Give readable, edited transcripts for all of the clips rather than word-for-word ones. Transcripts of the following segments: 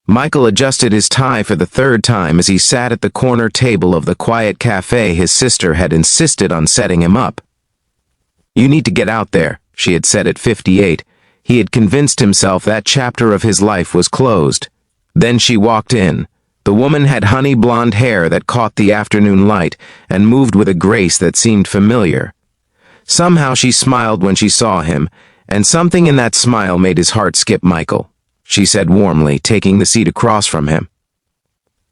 Michael adjusted his tie for the third time as he sat at the corner table of the quiet cafe his sister had insisted on setting him up. "You need to get out there," she had said at 58. He had convinced himself that chapter of his life was closed. Then she walked in. The woman had honey blonde hair that caught the afternoon light and moved with a grace that seemed familiar. Somehow she smiled when she saw him, and something in that smile made his heart skip. "Michael," she said warmly, taking the seat across from him.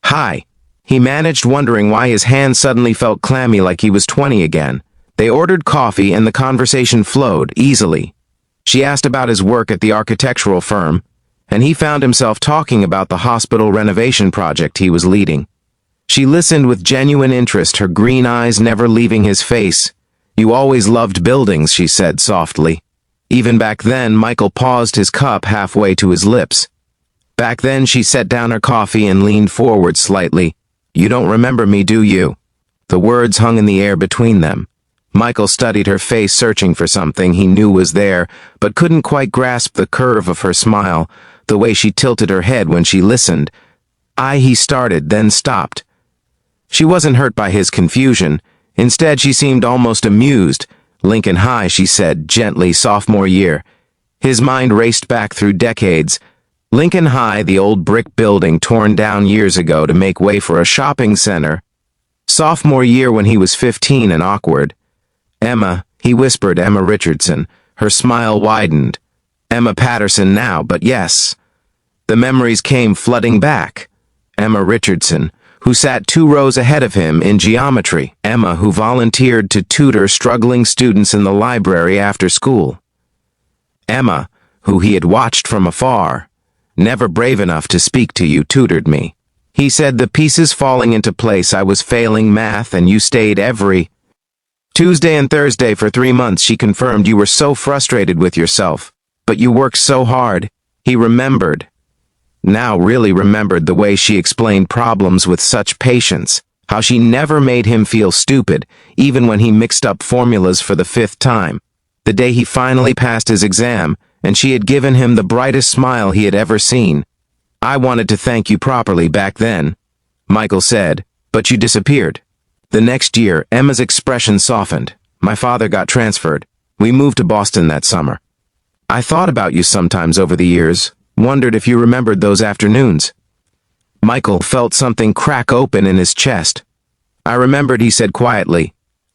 "Hi." He managed, wondering why his hand suddenly felt clammy like he was 20 again. They ordered coffee and the conversation flowed easily. She asked about his work at the architectural firm, and he found himself talking about the hospital renovation project he was leading. She listened with genuine interest, her green eyes never leaving his face. "You always loved buildings," she said softly. Even back then, Michael paused his cup halfway to his lips. Back then, she set down her coffee and leaned forward slightly. "You don't remember me, do you?" The words hung in the air between them. Michael studied her face, searching for something he knew was there, but couldn't quite grasp the curve of her smile, the way she tilted her head when she listened. He started, then stopped. She wasn't hurt by his confusion. Instead, she seemed almost amused. "Lincoln High," she said, gently, "sophomore year." His mind raced back through decades. Lincoln High, the old brick building torn down years ago to make way for a shopping center. Sophomore year when he was 15 and awkward. "Emma," he whispered, "Emma Richardson." Her smile widened. Emma Patterson now, but yes. The memories came flooding back. Emma Richardson, who sat 2 rows ahead of him in geometry. Emma, who volunteered to tutor struggling students in the library after school. Emma, who he had watched from afar. "Never brave enough to speak to you, tutored me." He said, "The pieces falling into place. I was failing math and you stayed every Tuesday and Thursday for 3 months." She confirmed, "You were so frustrated with yourself, but you worked so hard." He remembered. Now really remembered the way she explained problems with such patience, how she never made him feel stupid, even when he mixed up formulas for the 5th time. The day he finally passed his exam, and she had given him the brightest smile he had ever seen. "I wanted to thank you properly back then," Michael said, "but you disappeared." The next year, Emma's expression softened. "My father got transferred. We moved to Boston that summer. I thought about you sometimes over the years, wondered if you remembered those afternoons." Michael felt something crack open in his chest. "I remembered," he said quietly.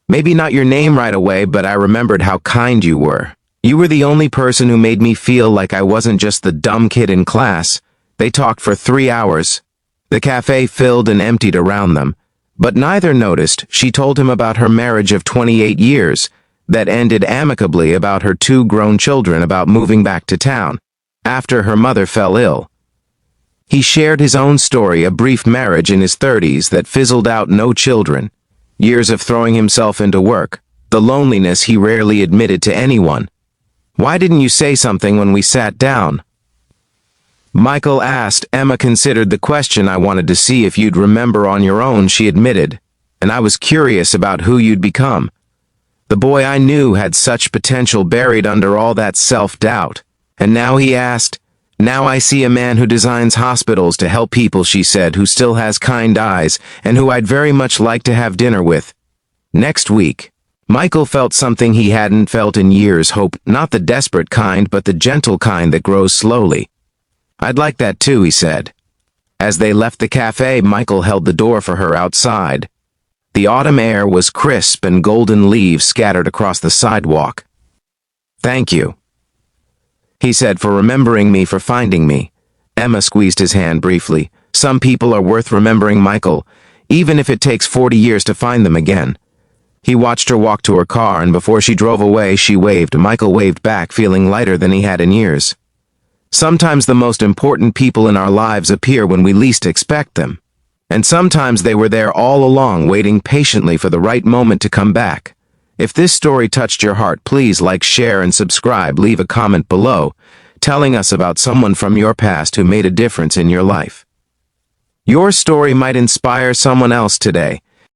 "Maybe not your name right away, but I remembered how kind you were. You were the only person who made me feel like I wasn't just the dumb kid in class." They talked for 3 hours. The cafe filled and emptied around them. But neither noticed she told him about her marriage of 28 years that ended amicably, about her 2 grown children, about moving back to town after her mother fell ill. He shared his own story, a brief marriage in his 30s that fizzled out, no children, years of throwing himself into work, the loneliness he rarely admitted to anyone. "Why didn't you say something when we sat down?" Michael asked. Emma considered the question. "I wanted to see if you'd remember on your own," she admitted, "and I was curious about who you'd become. The boy I knew had such potential buried under all that self-doubt. And now," he asked, "now I see a man who designs hospitals to help people," she said, "who still has kind eyes, and who I'd very much like to have dinner with next week." Michael felt something he hadn't felt in years, hope, not the desperate kind, but the gentle kind that grows slowly. "I'd like that too," he said. As they left the cafe, Michael held the door for her outside. The autumn air was crisp and golden leaves scattered across the sidewalk. "Thank you," he said, "for remembering me, for finding me." Emma squeezed his hand briefly. "Some people are worth remembering, Michael, even if it takes 40 years to find them again." He watched her walk to her car, and before she drove away, she waved. Michael waved back, feeling lighter than he had in years. Sometimes the most important people in our lives appear when we least expect them. And sometimes they were there all along, waiting patiently for the right moment to come back. If this story touched your heart, please like, share, and subscribe. Leave a comment below, telling us about someone from your past who made a difference in your life. Your story might inspire someone else today.